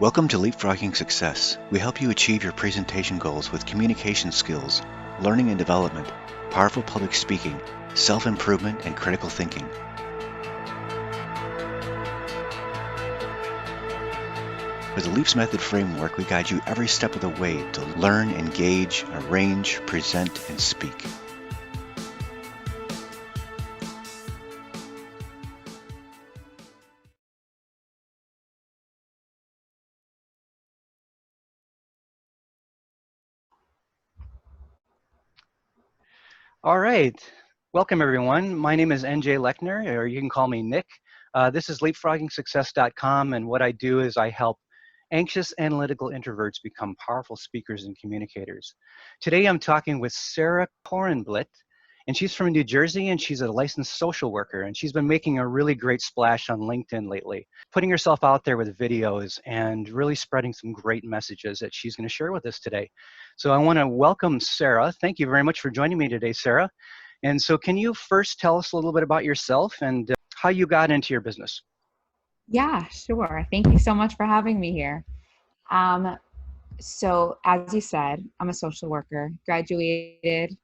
Welcome to Leapfrogging Success. We help you achieve your presentation goals with communication skills, learning and development, powerful public speaking, self-improvement, and critical thinking. With the Leaps Method framework, we guide you every step of the way to learn, engage, arrange, present, and speak. All right, welcome everyone. My name is NJ Lechner, or you can call me Nick. This is leapfroggingsuccess.com, and what I do is I help anxious analytical introverts become powerful speakers and communicators. Today I'm talking with Sarah Korenblit, and she's from New Jersey, and she's a licensed social worker, and she's been making a really great splash on LinkedIn lately, putting herself out there with videos and really spreading some great messages that she's going to share with us today. So I want to welcome Sarah. Thank you very much for joining me today, Sarah. And so can you first tell us a little bit about yourself and how you got into your business? Yeah, sure. Thank you so much for having me here. So as you said, I'm a social worker, graduated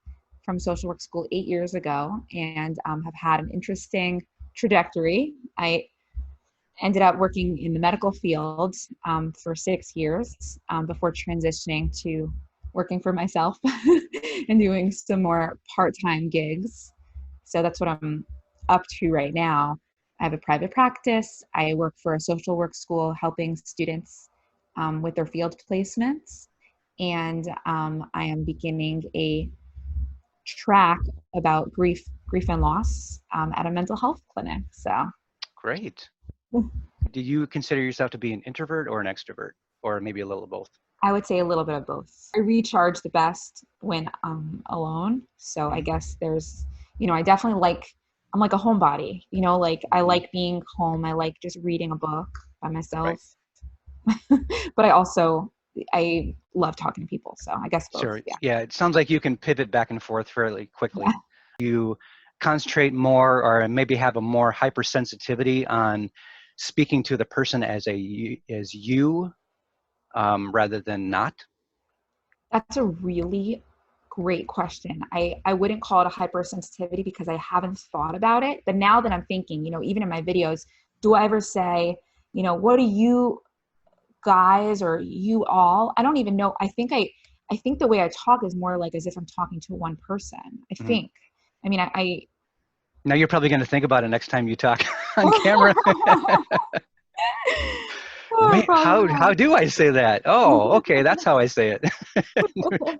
from social work school 8 years ago, and have had an interesting trajectory. I ended up working in the medical field for 6 years before transitioning to working for myself and doing some more part-time gigs. So that's what I'm up to right now. I have a private practice. I work for a social work school helping students with their field placements. And I am beginning a track about grief and loss at a mental health clinic. So Great. Do you consider yourself to be an introvert or an extrovert, or maybe a little of both? I would say a little bit of both. I recharge the best when I'm alone. So I guess there's, I definitely I'm like a homebody, like I like being home. I like just reading a book by myself. Right. But I love talking to people. So I guess both. Sure. Yeah, it sounds like you can pivot back and forth fairly quickly. Yeah. You concentrate more or maybe have a more hypersensitivity on speaking to the person as you rather than not? That's a really great question. I wouldn't call it a hypersensitivity because I haven't thought about it. But now that I'm thinking, even in my videos, do I ever say, what do you guys or you all? I don't even know. I think the way I talk is more like as if I'm talking to one person. I think. I mean, I now you're probably going to think about it next time you talk on camera. Wait, how do I say that? Oh, okay, that's how I say it.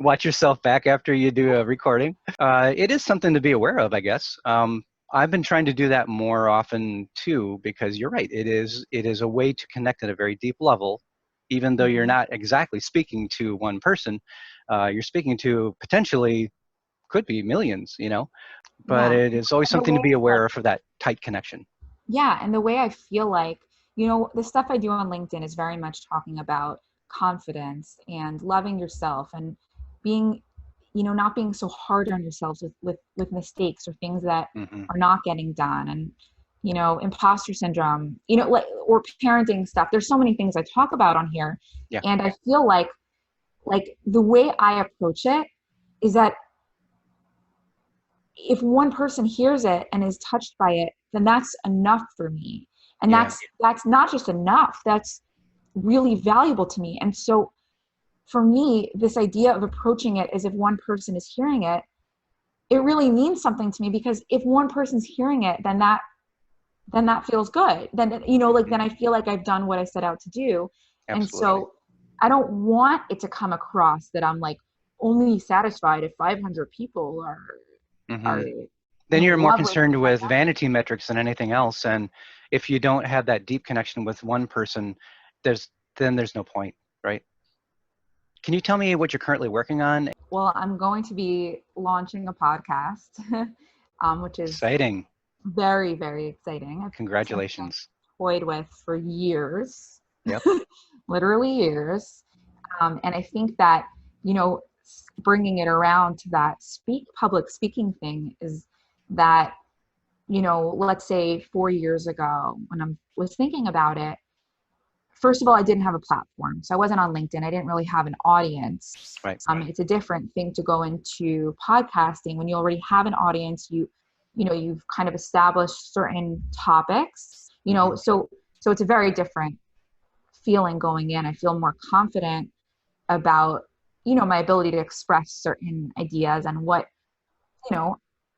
Watch yourself back after you do a recording. It is something to be aware of, I guess. I've been trying to do that more often too, because you're right. It is a way to connect at a very deep level, even though you're not exactly speaking to one person. You're speaking to potentially could be millions, but it is always something to be aware of for that tight connection. Yeah, and the way I feel like, the stuff I do on LinkedIn is very much talking about confidence and loving yourself and being, not being so hard on yourselves with mistakes or things that are not getting done, and, imposter syndrome, or parenting stuff. There's so many things I talk about on here. Yeah. And I feel like the way I approach it is that if one person hears it and is touched by it, then that's enough for me. And that's not just enough, that's really valuable to me. And so for me, this idea of approaching it as if one person is hearing it, it really means something to me, because if one person's hearing it, then that feels good. Then, then I feel like I've done what I set out to do. Absolutely. And so I don't want it to come across that I'm like only satisfied if 500 people are then you're more concerned with vanity metrics than anything else. And if you don't have that deep connection with one person, there's no point, right? Can you tell me what you're currently working on? Well, I'm going to be launching a podcast, which is exciting. Very, very exciting. Congratulations. I've toyed with for years. Yep. Literally years. And I think that, bringing it around to that public speaking thing is that, let's say 4 years ago when I was thinking about it, first of all, I didn't have a platform. So I wasn't on LinkedIn. I didn't really have an audience. Right. It's a different thing to go into podcasting when you already have an audience. You've kind of established certain topics, so it's a very different feeling going in. I feel more confident about, my ability to express certain ideas and what,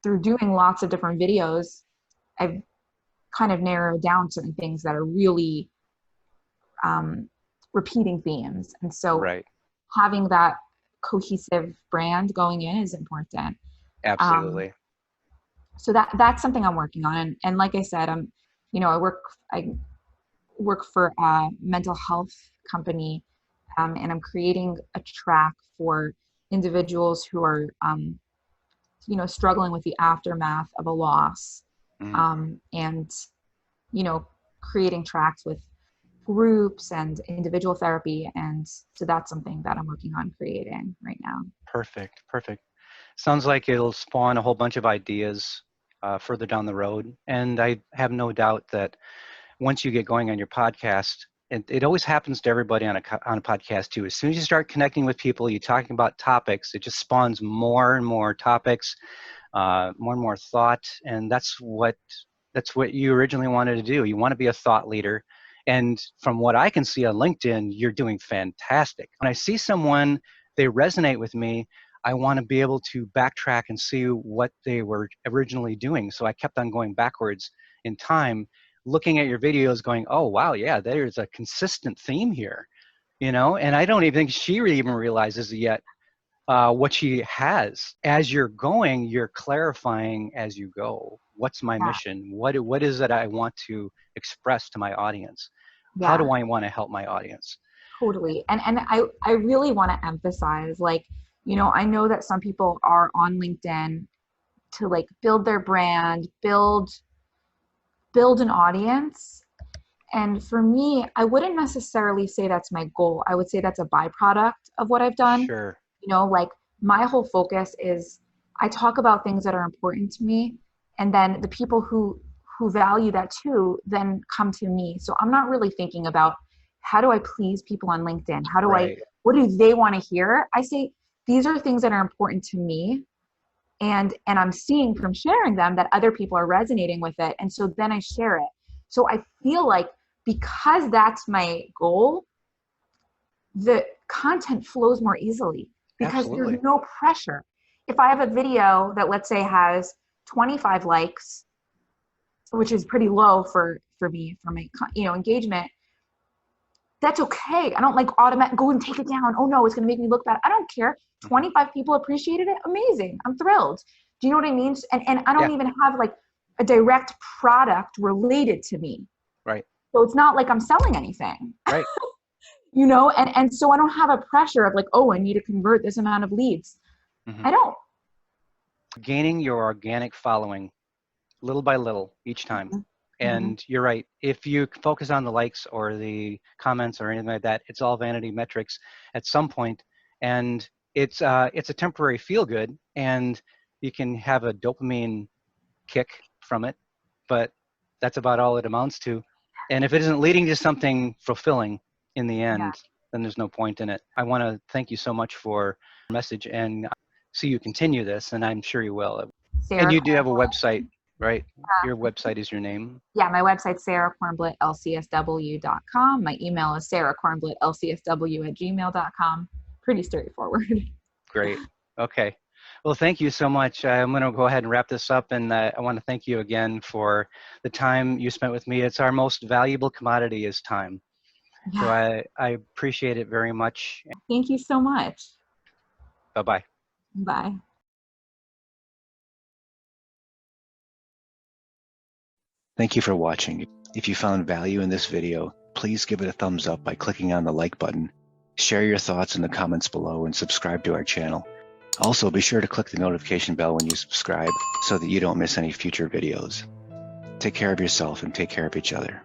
through doing lots of different videos, I've kind of narrowed down certain things that are really repeating themes. And so Right. having that cohesive brand going in is important. Absolutely. So that's something I'm working on. And like I said, I work for a mental health company, and I'm creating a track for individuals who are, struggling with the aftermath of a loss, and, creating tracks with groups and individual therapy. And so that's something that I'm working on creating right now. Perfect. Sounds like it'll spawn a whole bunch of ideas further down the road. And I have no doubt that once you get going on your podcast, it always happens to everybody on a podcast too. As soon as you start connecting with people, you're talking about topics, it just spawns more and more topics, more and more thought. And that's what you originally wanted to do. You want to be a thought leader. And from what I can see on LinkedIn, you're doing fantastic. When I see someone, they resonate with me, I want to be able to backtrack and see what they were originally doing. So I kept on going backwards in time, looking at your videos going, oh, wow, yeah, there's a consistent theme here, and I don't even think she even realizes yet what she has. As you're going, you're clarifying as you go. What's my mission? What is it I want to express to my audience? How do I want to help my audience? Totally. And I really want to emphasize, I know that some people are on LinkedIn to build their brand, build an audience. And for me, I wouldn't necessarily say that's my goal. I would say that's a byproduct of what I've done. Sure. My whole focus is I talk about things that are important to me, and then the people who value that too then come to me. So I'm not really thinking about how do I please people on LinkedIn? What do they want to hear? I say these are things that are important to me. And I'm seeing from sharing them that other people are resonating with it. And so then I share it. So I feel like because that's my goal, the content flows more easily because Absolutely. There's no pressure. If I have a video that, let's say, has 25 likes, which is pretty low for me, for my engagement, that's okay. I don't go and take it down. Oh no, it's going to make me look bad. I don't care. 25 people appreciated it. Amazing. I'm thrilled. Do you know what I mean? And I don't even have a direct product related to me. Right. So it's not like I'm selling anything. Right. And so I don't have a pressure of I need to convert this amount of leads. I don't. Gaining your organic following little by little each time. And you're right. If you focus on the likes or the comments or anything like that, it's all vanity metrics at some point. And it's a temporary feel good, and you can have a dopamine kick from it, but that's about all it amounts to. And if it isn't leading to something fulfilling in the end, then there's no point in it. I want to thank you so much for your message, and see you continue this, and I'm sure you will. Sarah and you do have a website, right? Your website is your name? Yeah, my website's Korenblit, LCSW.com. My email is Korenblit, LCSW@gmail.com. Pretty straightforward. Great. Okay. Well, thank you so much. I'm going to go ahead and wrap this up, and I want to thank you again for the time you spent with me. It's our most valuable commodity is time. Yeah. So I appreciate it very much. Thank you so much. Bye-bye. Bye. Thank you for watching. If you found value in this video, please give it a thumbs up by clicking on the like button. Share your thoughts in the comments below and subscribe to our channel. Also, be sure to click the notification bell when you subscribe so that you don't miss any future videos. Take care of yourself and take care of each other.